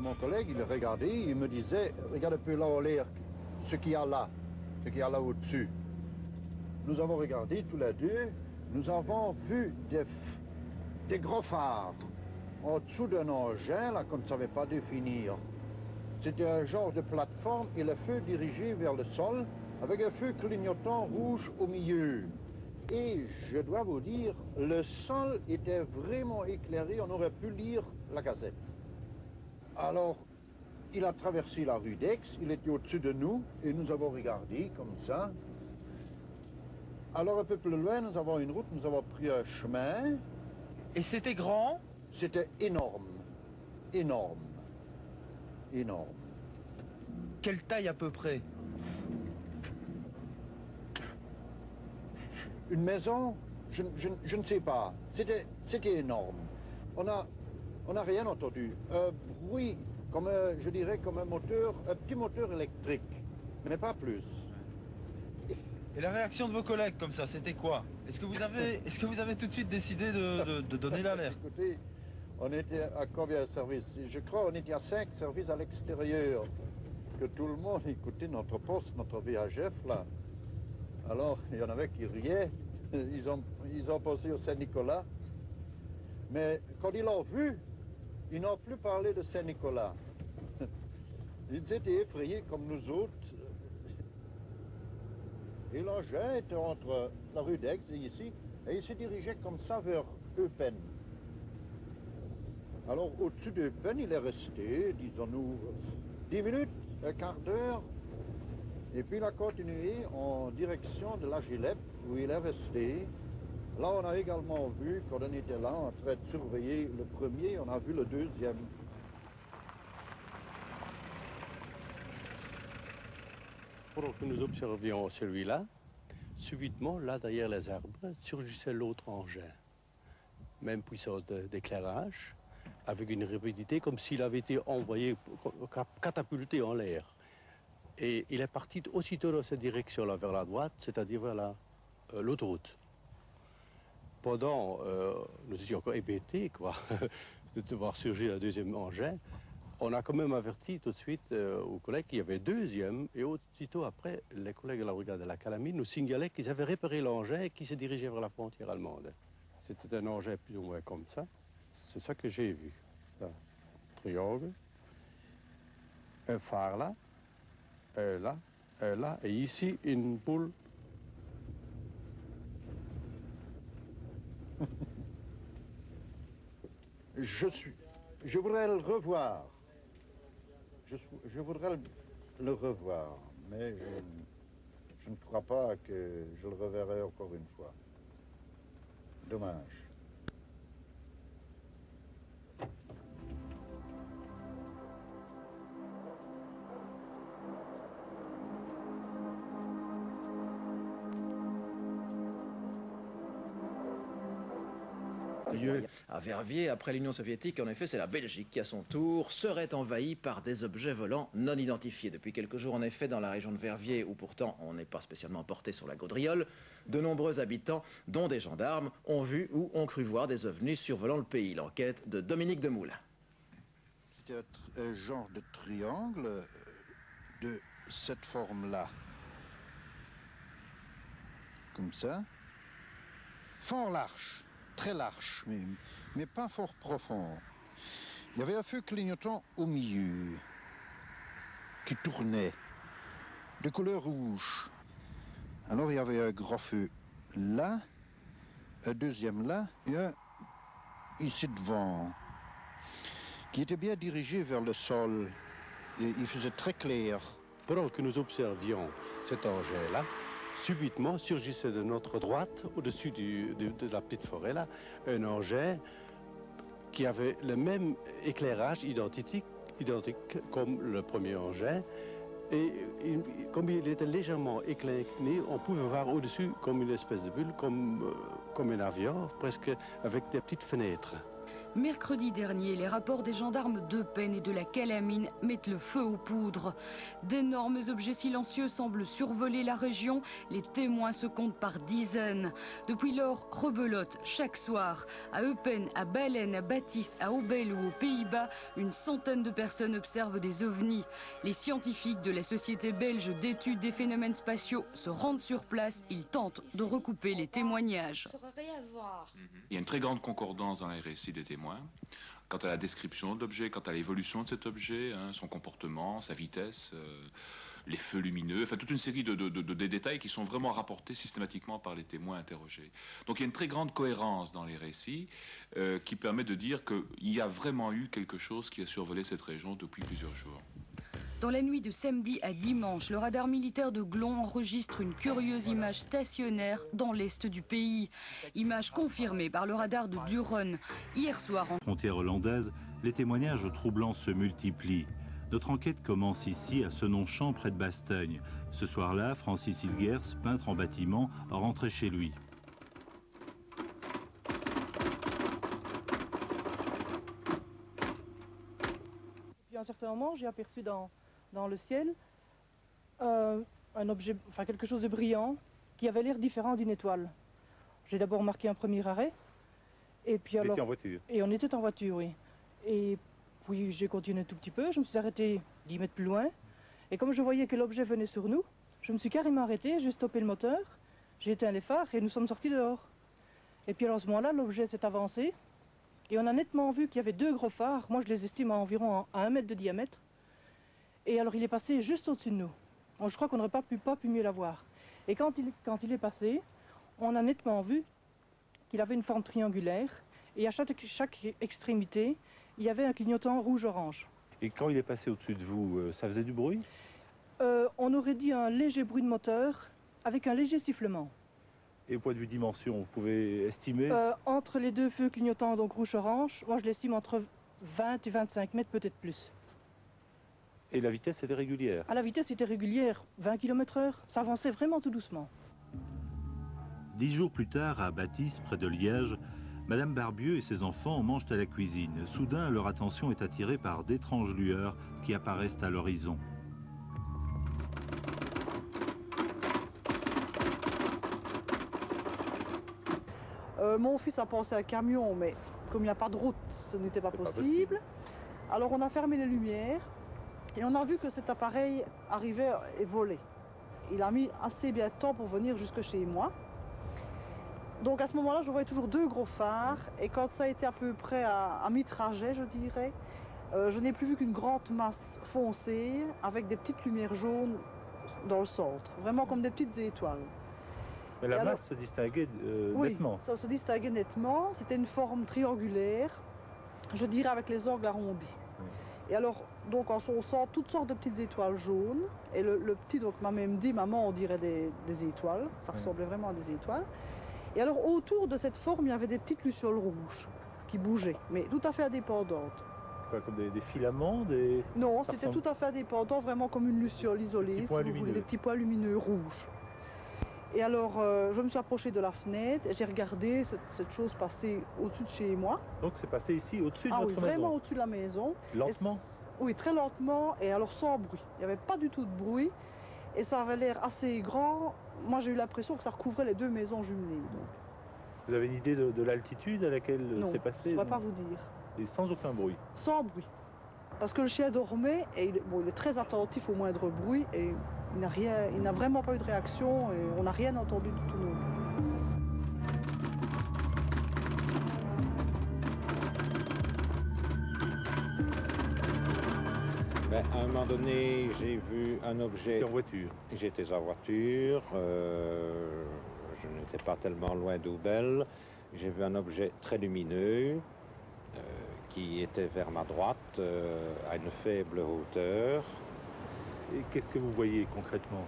mon collègue, il regardait, il me disait, regarde un peu là en l'air, ce qu'il y a là au-dessus. Nous avons regardé tous les deux, nous avons vu des gros phares en dessous d'un engin là qu'on ne savait pas définir. C'était un genre de plateforme et le feu dirigé vers le sol avec un feu clignotant rouge au milieu. Et je dois vous dire, le sol était vraiment éclairé, on aurait pu lire la Gazette. Alors, il a traversé la rue d'Aix, il était au-dessus de nous et nous avons regardé comme ça. Alors un peu plus loin, nous avons une route, nous avons pris un chemin. Et c'était grand? C'était énorme, énorme, énorme. Quelle taille à peu près? Une maison, je ne sais pas. C'était énorme. On n'a rien entendu. Un bruit, je dirais, comme un petit moteur électrique, mais pas plus. Et la réaction de vos collègues comme ça, c'était quoi? Est-ce que vous avez tout de suite décidé de donner l'alerte? Écoutez, on était à combien de services? Je crois qu'on était à 5 services à l'extérieur. Que tout le monde écoutait notre poste, notre VHF là. Alors, il y en avait qui riaient. Ils ont pensé au Saint-Nicolas. Mais quand ils l'ont vu, ils n'ont plus parlé de Saint-Nicolas. Ils étaient effrayés comme nous autres. Et l'engin était entre la rue d'Aix et ici, et il se dirigeait comme ça vers Eupen. Alors, au-dessus d'Eupen, il est resté, disons-nous, 10 minutes, un quart d'heure, et puis il a continué en direction de la Gillette, où il est resté. Là, on a également vu, quand on était là, en train de surveiller le premier, on a vu le deuxième. Pendant que nous observions celui-là, subitement, là, derrière les arbres, surgissait l'autre engin. Même puissance d'éclairage, avec une rapidité comme s'il avait été envoyé, catapulté en l'air. Et il est parti aussitôt dans cette direction-là, vers la droite, c'est-à-dire vers l'autoroute. Pendant, nous étions encore hébétés, quoi, de voir surgir un deuxième engin. On a quand même averti tout de suite aux collègues qu'il y avait deuxième, et aussitôt après, les collègues de la brigade de la Calamine nous signalaient qu'ils avaient réparé l'engin et qu'ils se dirigeaient vers la frontière allemande. C'était un engin plus ou moins comme ça. C'est ça que j'ai vu. Ça. Triangle, un phare là, là, et ici une boule. Je voudrais le revoir. Je voudrais le revoir, mais je ne crois pas que je le reverrai encore une fois. Dommage. À Verviers, après l'Union soviétique, en effet, c'est la Belgique qui, à son tour, serait envahie par des objets volants non identifiés. Depuis quelques jours, en effet, dans la région de Verviers, où pourtant on n'est pas spécialement porté sur la Gaudriole, de nombreux habitants, dont des gendarmes, ont vu ou ont cru voir des ovnis survolant le pays. L'enquête de Dominique Demoule. C'était un genre de triangle de cette forme-là. Comme ça. Fort large. Très large, mais pas fort profond. Il y avait un feu clignotant au milieu, qui tournait, de couleur rouge. Alors il y avait un gros feu là, un deuxième là, et un ici devant, qui était bien dirigé vers le sol, et il faisait très clair. Pendant que nous observions cet engin-là, subitement surgissait de notre droite, au-dessus de la petite forêt là, un engin qui avait le même éclairage identique comme le premier engin. Et comme il était légèrement incliné, on pouvait voir au-dessus comme une espèce de bulle, comme un avion, presque avec des petites fenêtres. Mercredi dernier, les rapports des gendarmes d'Eupen et de la Calamine mettent le feu aux poudres. D'énormes objets silencieux semblent survoler la région. Les témoins se comptent par dizaines. Depuis lors, rebelote chaque soir. À Eupen, à Baleine, à Batis, à Aubel ou aux Pays-Bas, une centaine de personnes observent des ovnis. Les scientifiques de la Société belge d'études des phénomènes spatiaux se rendent sur place. Ils tentent de recouper les témoignages. Il y a une très grande concordance dans les récits des témoins quant à la description de l'objet, quant à l'évolution de cet objet, hein, son comportement, sa vitesse, les feux lumineux, enfin toute une série de détails qui sont vraiment rapportés systématiquement par les témoins interrogés. Donc il y a une très grande cohérence dans les récits qui permet de dire qu'il y a vraiment eu quelque chose qui a survolé cette région depuis plusieurs jours. Dans la nuit de samedi à dimanche, le radar militaire de Glon enregistre une curieuse image stationnaire dans l'est du pays. Image confirmée par le radar de Duron. Hier soir, en frontière hollandaise, les témoignages troublants se multiplient. Notre enquête commence ici, à Senonchamp, près de Bastogne. Ce soir-là, Francis Hilgers, peintre en bâtiment, rentrait chez lui. Puis à un certain moment, j'ai aperçu dans le ciel un objet, enfin quelque chose de brillant qui avait l'air différent d'une étoile. J'ai d'abord marqué un premier arrêt. Et puis alors, en voiture? Et on était en voiture, oui. Et puis j'ai continué un tout petit peu, je me suis arrêté 10 mètres plus loin. Et comme je voyais que l'objet venait sur nous, je me suis carrément arrêté, j'ai stoppé le moteur, j'ai éteint les phares et nous sommes sortis dehors. Et puis alors à ce moment-là, l'objet s'est avancé. Et on a nettement vu qu'il y avait deux gros phares, moi je les estime à environ à 1 mètre de diamètre. Et alors il est passé juste au-dessus de nous. Donc, je crois qu'on n'aurait pas pu mieux l'avoir. Et quand il est passé, on a nettement vu qu'il avait une forme triangulaire. Et à chaque extrémité, il y avait un clignotant rouge-orange. Et quand il est passé au-dessus de vous, ça faisait du bruit? On aurait dit un léger bruit de moteur avec un léger sifflement. Et au point de vue dimension, vous pouvez estimer? Entre les deux feux clignotants, donc rouge-orange, moi je l'estime entre 20 et 25 mètres, peut-être plus. Et la vitesse était régulière? Ah, la vitesse était régulière, 20 km/h. Ça avançait vraiment tout doucement. 10 jours plus tard, à Batis, près de Liège, Madame Barbieux et ses enfants mangent à la cuisine. Soudain, leur attention est attirée par d'étranges lueurs qui apparaissent à l'horizon. Mon fils a pensé à un camion, mais comme il n'y a pas de route, ce n'était pas possible. Alors on a fermé les lumières et on a vu que cet appareil arrivait et volait. Il a mis assez bien de temps pour venir jusque chez moi. Donc à ce moment-là, je voyais toujours deux gros phares et quand ça a été à peu près à mi-trajet, je dirais, je n'ai plus vu qu'une grande masse foncée avec des petites lumières jaunes dans le centre, vraiment comme des petites étoiles. Mais la masse se distinguait nettement. Oui, ça se distinguait nettement. C'était une forme triangulaire, je dirais avec les angles arrondis. Et alors, donc on sent toutes sortes de petites étoiles jaunes. Et le petit donc m'a même dit, maman, on dirait des étoiles. Ça ressemblait vraiment à des étoiles. Et alors autour de cette forme, il y avait des petites lucioles rouges qui bougeaient, mais tout à fait indépendantes. Quoi, comme des filaments, des... Non, c'était tout à fait indépendant, vraiment comme une luciole isolée, si vous voulez, des petits points lumineux rouges. Et alors, je me suis approchée de la fenêtre et j'ai regardé cette chose passer au-dessus de chez moi. Donc c'est passé ici, au-dessus de votre maison? Ah oui, vraiment au-dessus de la maison. Lentement? Oui, très lentement et alors sans bruit. Il n'y avait pas du tout de bruit et ça avait l'air assez grand. Moi, j'ai eu l'impression que ça recouvrait les deux maisons jumelées. Donc. Vous avez une idée de l'altitude à laquelle c'est passé? Non, je ne pourrais pas vous dire. Et sans aucun bruit? Sans bruit. Parce que le chien dormait et il est très attentif au moindre bruit et il n'a vraiment pas eu de réaction et on n'a rien entendu du tout non plus. Ben, à un moment donné, j'ai vu un objet... J'étais en voiture? J'étais en voiture, je n'étais pas tellement loin d'Aubel. J'ai vu un objet très lumineux qui était vers ma droite, à une faible hauteur. Et qu'est-ce que vous voyez concrètement?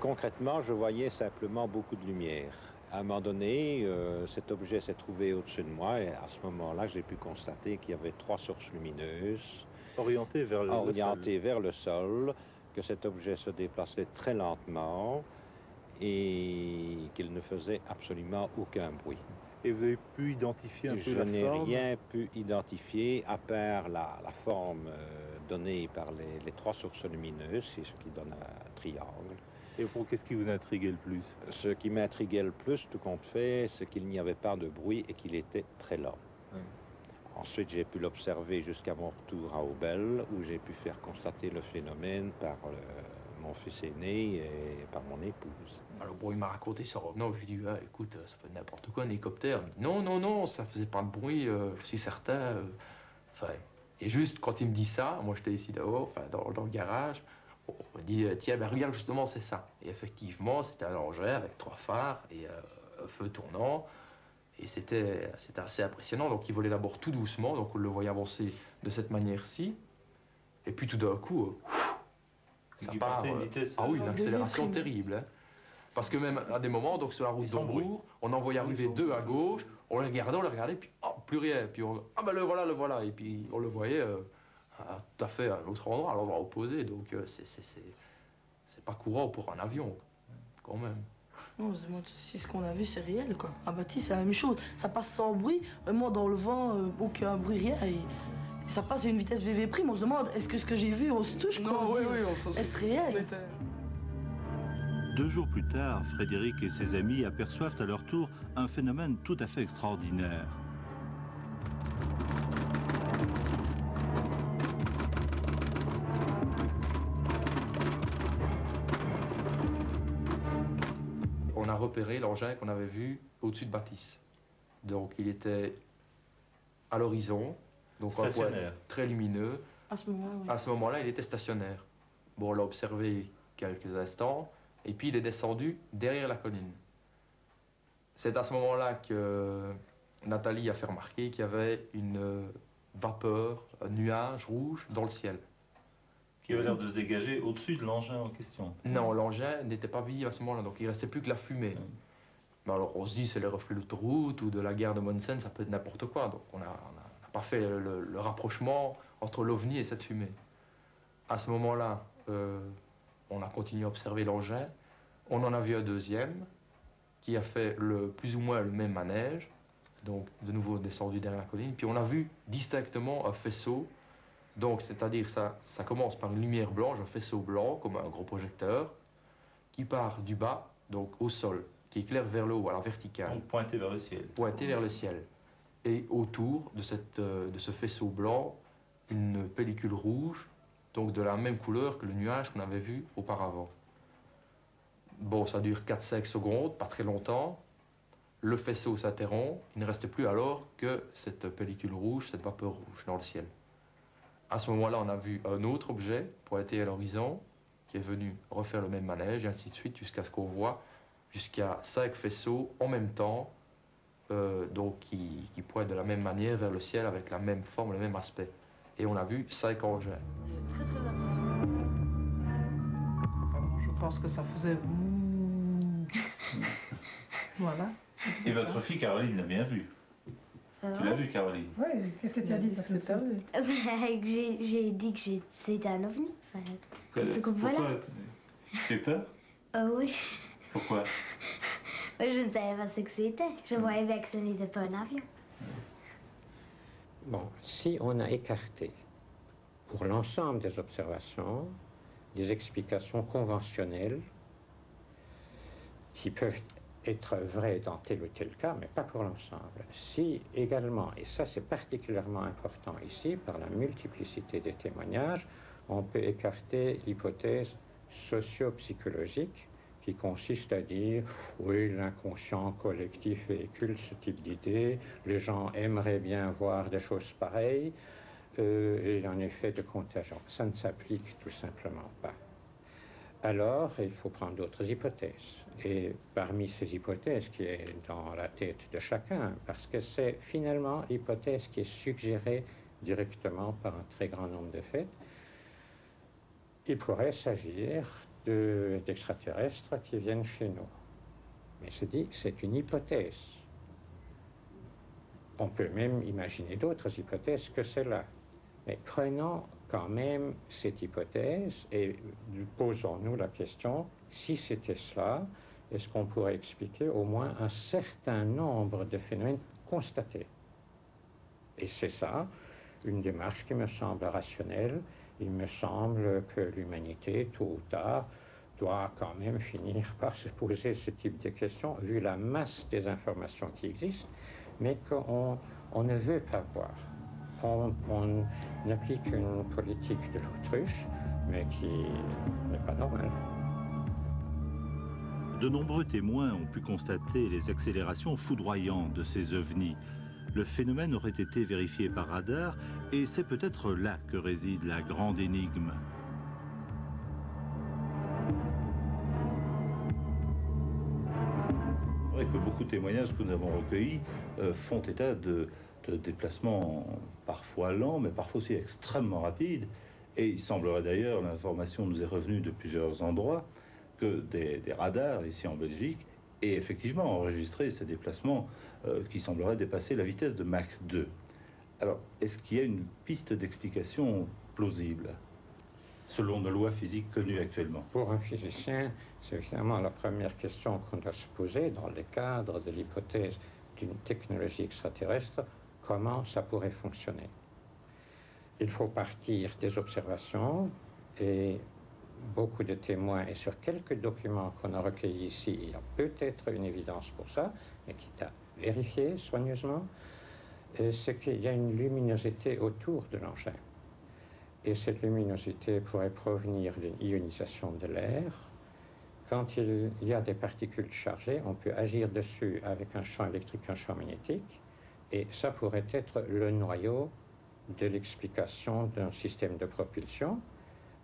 Concrètement, je voyais simplement beaucoup de lumière. À un moment donné, cet objet s'est trouvé au-dessus de moi et à ce moment-là, j'ai pu constater qu'il y avait 3 sources lumineuses. Orientées vers le orientées vers le sol, que cet objet se déplaçait très lentement et qu'il ne faisait absolument aucun bruit. Et vous avez pu identifier un peu Je la n'ai forme? rien pu identifier à part la forme donnée par les trois sources lumineuses, c'est ce qui donne un triangle. Et au fond, qu'est-ce qui vous intriguait le plus? Ce qui m'intriguait le plus, tout compte fait, c'est qu'il n'y avait pas de bruit et qu'il était très lent. Ensuite, j'ai pu l'observer jusqu'à mon retour à Aubel, où j'ai pu faire constater le phénomène par mon fils aîné et par mon épouse. Alors bon, il m'a raconté ça revenant, je lui ai dit, ah, écoute, ça peut être n'importe quoi, un hélicoptère. Il me dit, non, non, non, ça faisait pas de bruit, je suis certain. Enfin, et juste quand il me dit ça, moi j'étais ici dehors, enfin dans le garage, on me dit, tiens, ben regarde justement, c'est ça. Et effectivement, c'était un engin avec 3 phares et un feu tournant. Et c'était assez impressionnant. Donc il volait d'abord tout doucement, donc on le voyait avancer de cette manière-ci. Et puis tout d'un coup, ça part. Une vitesse, ah oui, une accélération terrible. Hein. Parce que même à des moments, donc sur la route d'Hambourg, on en voyait arriver 2 à gauche, on les regardait, puis oh, plus rien. Puis on, ah ben le voilà. Et puis on le voyait tout à fait à un autre endroit, à l'endroit opposé. Donc c'est pas courant pour un avion, quand même. On se demande si ce qu'on a vu c'est réel quoi. À Bâtisse c'est la même chose. Ça passe sans bruit, vraiment dans le vent, aucun bruit, rien. Et ça passe à une vitesse VV'. On se demande est-ce que ce que j'ai vu, on se touche quoi. Non, oui, est-ce réel? 2 jours plus tard, Frédéric et ses amis aperçoivent à leur tour un phénomène tout à fait extraordinaire. On a repéré l'engin qu'on avait vu au-dessus de Bâtisse. Donc il était à l'horizon, donc stationnaire. Très lumineux. À ce moment-là, oui. À ce moment-là, il était stationnaire. Bon, on l'a observé quelques instants, et puis il est descendu derrière la colline. C'est à ce moment-là que Nathalie a fait remarquer qu'il y avait une vapeur, un nuage rouge dans le ciel. Qui avait l'air de se dégager au-dessus de l'engin en question. Non, l'engin n'était pas visible à ce moment-là, donc il ne restait plus que la fumée. Mais alors on se dit c'est les reflets de l'autoroute ou de la gare de Monsen, ça peut être n'importe quoi. Donc on n'a pas fait le rapprochement entre l'OVNI et cette fumée. À ce moment-là, on a continué à observer l'engin. On en a vu un deuxième qui a fait plus ou moins le même manège, donc de nouveau descendu derrière la colline. Puis on a vu distinctement un faisceau. Donc, c'est-à-dire, ça commence par une lumière blanche, un faisceau blanc, comme un gros projecteur, qui part du bas, donc au sol, qui éclaire vers le haut, à la verticale. Donc, pointé vers le ciel. Pointé vers le ciel. Et autour de ce faisceau blanc, une pellicule rouge, donc de la même couleur que le nuage qu'on avait vu auparavant. Bon, ça dure 4-5 secondes, pas très longtemps. Le faisceau s'interrompt, il ne reste plus alors que cette pellicule rouge, cette vapeur rouge dans le ciel. À ce moment-là, on a vu un autre objet pointé à l'horizon qui est venu refaire le même manège, et ainsi de suite, jusqu'à ce qu'on voit jusqu'à 5 faisceaux en même temps, donc qui pointent de la même manière vers le ciel avec la même forme, le même aspect. Et on a vu 5 engins. C'est très très impressionnant. Je pense que ça faisait... Voilà. Et votre fille Caroline l'a bien vu. Tu l'as vu, Caroline? Oui, qu'est-ce que tu as dit toi tout de suite? J'ai dit que c'était un ovni. Pourquoi? Tu as peur? Oui. Pourquoi? Je ne savais pas ce que c'était. Je voyais bien que ce n'était pas un avion. Bon, si on a écarté pour l'ensemble des observations des explications conventionnelles qui peuvent être vraies dans tel ou tel cas, mais pas pour l'ensemble. Si également, et ça c'est particulièrement important ici, par la multiplicité des témoignages, on peut écarter l'hypothèse socio-psychologique qui consiste à dire « oui, l'inconscient collectif véhicule ce type d'idée, les gens aimeraient bien voir des choses pareilles, et il y a un effet de contagion ». Ça ne s'applique tout simplement pas. Alors, il faut prendre d'autres hypothèses. Et parmi ces hypothèses qui est dans la tête de chacun, parce que c'est finalement l'hypothèse qui est suggérée directement par un très grand nombre de faits, il pourrait s'agir d'extraterrestres qui viennent chez nous. Mais c'est dit, c'est une hypothèse. On peut même imaginer d'autres hypothèses que celle-là. Mais prenons quand même cette hypothèse et posons-nous la question, si c'était cela, est-ce qu'on pourrait expliquer au moins un certain nombre de phénomènes constatés. Et c'est ça, une démarche qui me semble rationnelle. Il me semble que l'humanité, tôt ou tard, doit quand même finir par se poser ce type de questions, vu la masse des informations qui existent, mais qu'on ne veut pas voir. On applique une politique de l'autruche, mais qui n'est pas normale. De nombreux témoins ont pu constater les accélérations foudroyantes de ces ovnis. Le phénomène aurait été vérifié par radar et c'est peut-être là que réside la grande énigme. C'est vrai que beaucoup de témoignages que nous avons recueillis font état de déplacements parfois lents, mais parfois aussi extrêmement rapides. Et il semblerait d'ailleurs, l'information nous est revenue de plusieurs endroits, que des radars ici en Belgique aient effectivement enregistré ces déplacements qui sembleraient dépasser la vitesse de Mach 2. Alors, est-ce qu'il y a une piste d'explication plausible, selon nos lois physiques connues actuellement? Pour un physicien, c'est évidemment la première question qu'on doit se poser dans le cadre de l'hypothèse d'une technologie extraterrestre, comment ça pourrait fonctionner. Il faut partir des observations et beaucoup de témoins, et sur quelques documents qu'on a recueillis ici, il y a peut-être une évidence pour ça, mais qui est à vérifier soigneusement, c'est qu'il y a une luminosité autour de l'engin. Et cette luminosité pourrait provenir d'une ionisation de l'air. Quand il y a des particules chargées, on peut agir dessus avec un champ électrique, un champ magnétique, et ça pourrait être le noyau de l'explication d'un système de propulsion.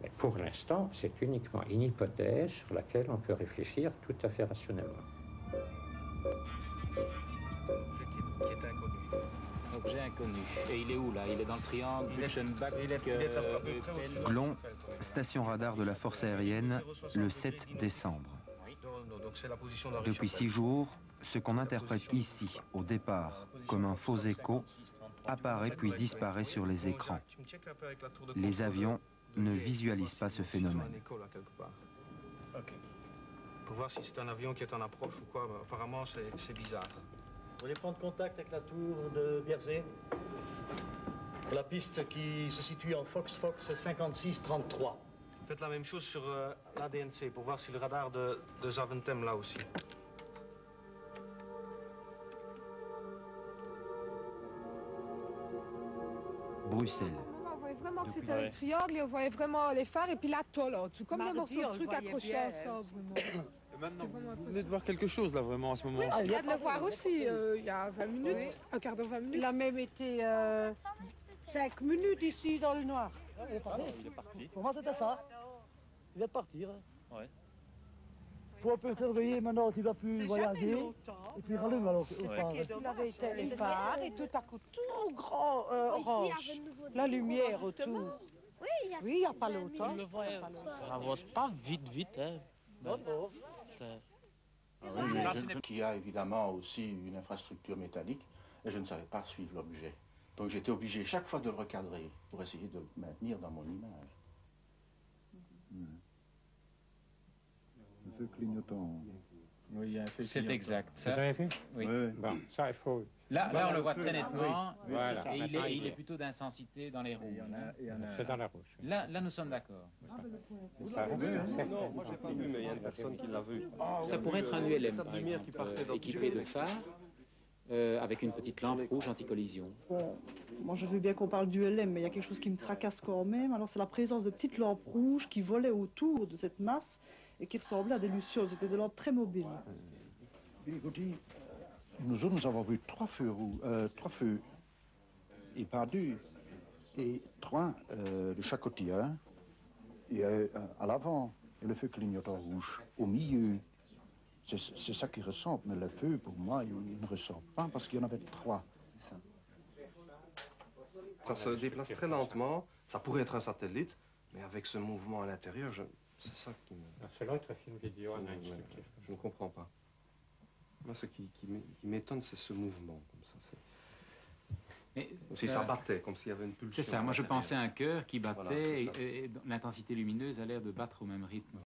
Mais pour l'instant, c'est uniquement une hypothèse sur laquelle on peut réfléchir tout à fait rationnellement. Objet inconnu. Et il est où là? Il est dans le triangle Buchenbach, Glon, station radar de la force aérienne, le 7 décembre. Depuis 6 jours, ce qu'on interprète ici, au départ, comme un faux écho, apparaît puis disparaît sur les écrans. Les avions ne visualisent pas ce phénomène. Pour voir si c'est un avion qui est en approche ou quoi, apparemment c'est bizarre. Vous voulez prendre contact avec la tour de Bierzé? La piste qui se situe en Fox 5633. Faites la même chose sur l'ADNC pour voir si le radar de Zaventem là aussi. Bruxelles. On voyait vraiment que c'était un triangle et on voyait vraiment les phares et puis la tôle en dessous, comme des morceaux de trucs accrochés ensemble. Maintenant, vous venez de voir quelque chose là vraiment à ce moment-là. Oui, je viens de le voir aussi, il y a 20 minutes, un quart d'heure, 20 minutes. Il a même été 5 minutes ici dans le noir. Il est parti. Pour moi, c'était ça. Il vient de partir. Ouais. Faut un peu surveiller maintenant, tu vas plus voyager. Et puis rallume alors. Il avait été les phares et tout à coup, tout grand orange. La lumière autour. Oui, il n'y a pas longtemps. Ça n'avance pas vite, hein. Non, non. Qui a évidemment aussi une infrastructure métallique, et je ne savais pas suivre l'objet. Donc j'étais obligé chaque fois de le recadrer pour essayer de le maintenir dans mon image. Un feu clignotant. Oui, il y a un feu clignotant. C'est exact. Ça. Vous avez vu? Oui. Bon, ça, il faut... Là, on le voit très nettement. Oui. Voilà. Et il est plutôt d'intensité dans les rouges. C'est dans la rouge. Là, nous sommes d'accord. Vous l'avez vu? Non, moi j'ai pas vu, mais il y a une personne qui l'a vu. Ça pourrait être un ULM, par exemple, équipé de phares, avec une petite lampe rouge anti-collision. Bon, moi je veux bien qu'on parle du LM, mais il y a quelque chose qui me tracasse quand même. Alors c'est la présence de petites lampes rouges qui volaient autour de cette masse et qui ressemblaient à des lucioles. C'était des lampes très mobiles. Écoutez, nous autres, nous avons vu 3 feux rouges, 3 feux épandus et 3 de chaque côté, hein, et à l'avant, et le feu clignotant rouge au milieu. C'est ça qui ressemble, mais le feu, pour moi, il ne ressemble pas parce qu'il y en avait 3. Ça se déplace très lentement, ça pourrait être un satellite, mais avec ce mouvement à l'intérieur, c'est ça qui me... C'est l'autre film vidéo, je ne comprends pas. Moi, ce qui m'étonne, c'est ce mouvement, comme ça. Mais comme si ça battait, comme s'il y avait une pulsion. C'est ça, moi je pensais à un cœur qui battait et l'intensité lumineuse a l'air de battre au même rythme.